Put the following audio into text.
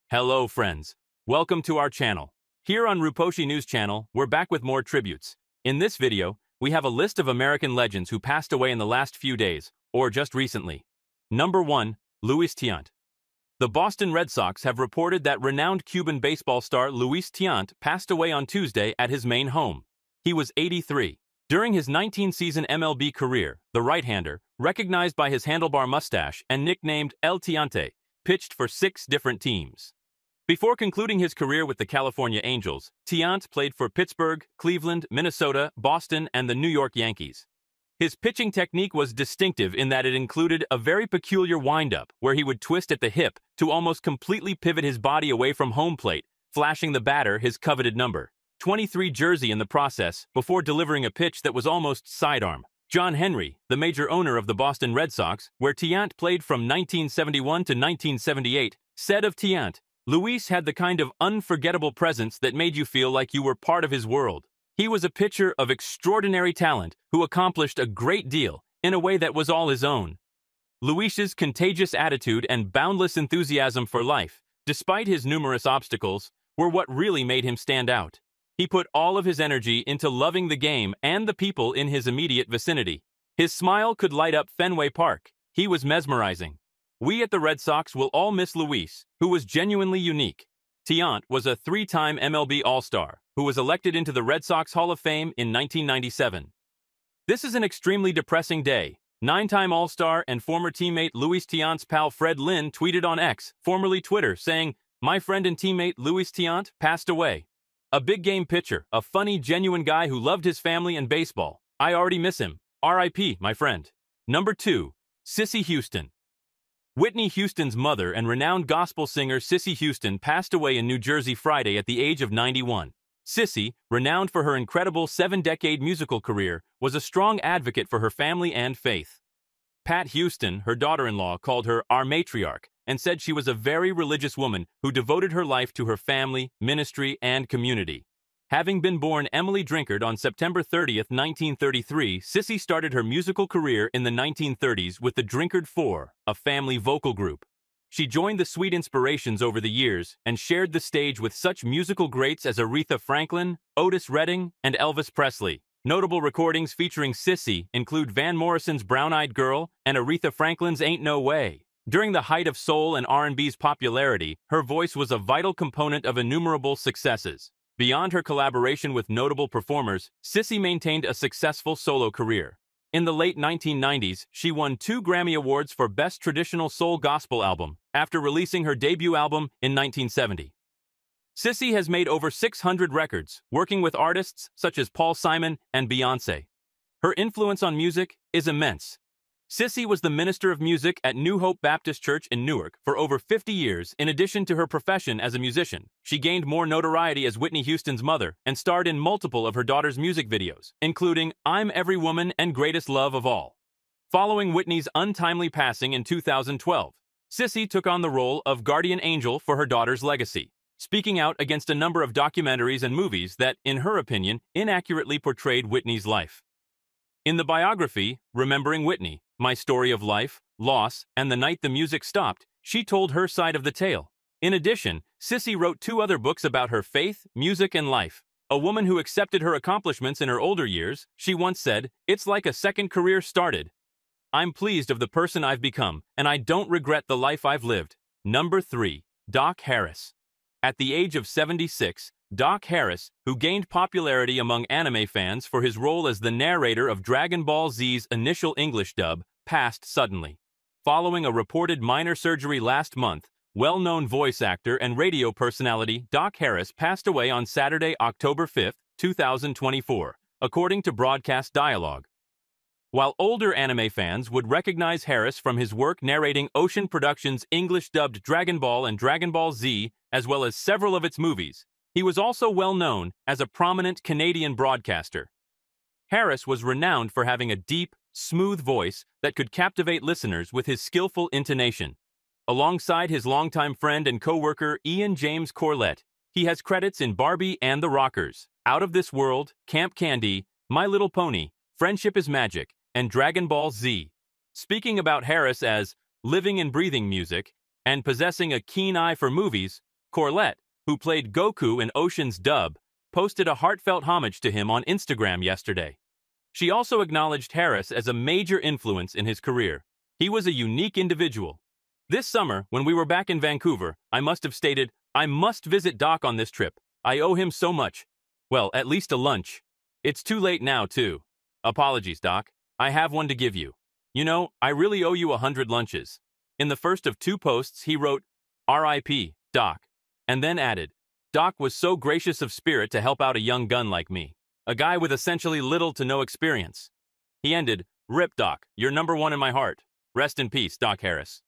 Hello, friends. Welcome to our channel. Here on Ruposhi News Channel, we're back with more tributes. In this video, we have a list of American legends who passed away in the last few days, or just recently. Number 1. Luis Tiant. The Boston Red Sox have reported that renowned Cuban baseball star Luis Tiant passed away on Tuesday at his main home. He was 83. During his 19-season MLB career, the right-hander, recognized by his handlebar mustache and nicknamed El Tiante, pitched for 6 different teams. Before concluding his career with the California Angels, Tiant played for Pittsburgh, Cleveland, Minnesota, Boston, and the New York Yankees. His pitching technique was distinctive in that it included a very peculiar windup where he would twist at the hip to almost completely pivot his body away from home plate, flashing the batter his coveted number 23 jersey in the process before delivering a pitch that was almost sidearm. John Henry, the major owner of the Boston Red Sox, where Tiant played from 1971 to 1978, said of Tiant, "Luis had the kind of unforgettable presence that made you feel like you were part of his world. He was a pitcher of extraordinary talent who accomplished a great deal in a way that was all his own." Luis's contagious attitude and boundless enthusiasm for life, despite his numerous obstacles, were what really made him stand out. He put all of his energy into loving the game and the people in his immediate vicinity. His smile could light up Fenway Park. He was mesmerizing. We at the Red Sox will all miss Luis, who was genuinely unique. Tiant was a 3-time MLB All-Star, who was elected into the Red Sox Hall of Fame in 1997. This is an extremely depressing day. 9-time All-Star and former teammate Luis Tiant's pal Fred Lynn tweeted on X, formerly Twitter, saying, "My friend and teammate Luis Tiant passed away. A big-game pitcher, a funny, genuine guy who loved his family and baseball. I already miss him. R.I.P., my friend." Number 2. Cissy Houston. Whitney Houston's mother and renowned gospel singer Cissy Houston passed away in New Jersey Friday at the age of 91. Cissy, renowned for her incredible 7-decade musical career, was a strong advocate for her family and faith. Pat Houston, her daughter-in-law, called her our matriarch and said she was a very religious woman who devoted her life to her family, ministry, and community. Having been born Emily Drinkard on September 30, 1933, Cissy started her musical career in the 1930s with the Drinkard Four, a family vocal group. She joined the Sweet Inspirations over the years and shared the stage with such musical greats as Aretha Franklin, Otis Redding, and Elvis Presley. Notable recordings featuring Cissy include Van Morrison's Brown-Eyed Girl and Aretha Franklin's Ain't No Way. During the height of soul and R&B's popularity, her voice was a vital component of innumerable successes. Beyond her collaboration with notable performers, Cissy maintained a successful solo career. In the late 1990s, she won 2 Grammy Awards for Best Traditional Soul Gospel Album, after releasing her debut album in 1970. Cissy has made over 600 records, working with artists such as Paul Simon and Beyoncé. Her influence on music is immense. Cissy was the minister of music at New Hope Baptist Church in Newark for over 50 years. In addition to her profession as a musician, she gained more notoriety as Whitney Houston's mother and starred in multiple of her daughter's music videos, including I'm Every Woman and Greatest Love of All. Following Whitney's untimely passing in 2012, Cissy took on the role of guardian angel for her daughter's legacy, speaking out against a number of documentaries and movies that, in her opinion, inaccurately portrayed Whitney's life. In the biography, Remembering Whitney, My Story of Life, Loss, and the Night the Music Stopped, she told her side of the tale. In addition, Cissy wrote 2 other books about her faith, music, and life. A woman who accepted her accomplishments in her older years, she once said, "It's like a second career started. I'm pleased of the person I've become, and I don't regret the life I've lived." Number 3. Doc Harris. At the age of 76, Doc Harris, who gained popularity among anime fans for his role as the narrator of Dragon Ball Z's initial English dub, passed suddenly. Following a reported minor surgery last month, well-known voice actor and radio personality Doc Harris passed away on Saturday, October 5, 2024, according to Broadcast Dialogue. While older anime fans would recognize Harris from his work narrating Ocean Productions' English-dubbed Dragon Ball and Dragon Ball Z, as well as several of its movies, he was also well known as a prominent Canadian broadcaster. Harris was renowned for having a deep, smooth voice that could captivate listeners with his skillful intonation. Alongside his longtime friend and co-worker Ian James Corlett, he has credits in Barbie and the Rockers, Out of This World, Camp Candy, My Little Pony, Friendship is Magic, and Dragon Ball Z. Speaking about Harris as living and breathing music and possessing a keen eye for movies, Corlett, who played Goku in Ocean's Dub, posted a heartfelt homage to him on Instagram yesterday. She also acknowledged Harris as a major influence in his career. He was a unique individual. This summer, when we were back in Vancouver, I must have stated, "I must visit Doc on this trip. I owe him so much. Well, at least a lunch. It's too late now, too. Apologies, Doc. I have one to give you. You know, I really owe you 100 lunches." In the first of 2 posts, he wrote, "R.I.P., Doc," and then added, "Doc was so gracious of spirit to help out a young gun like me, a guy with essentially little to no experience." He ended, "Rip, Doc, you're #1 in my heart. Rest in peace, Doc Harris."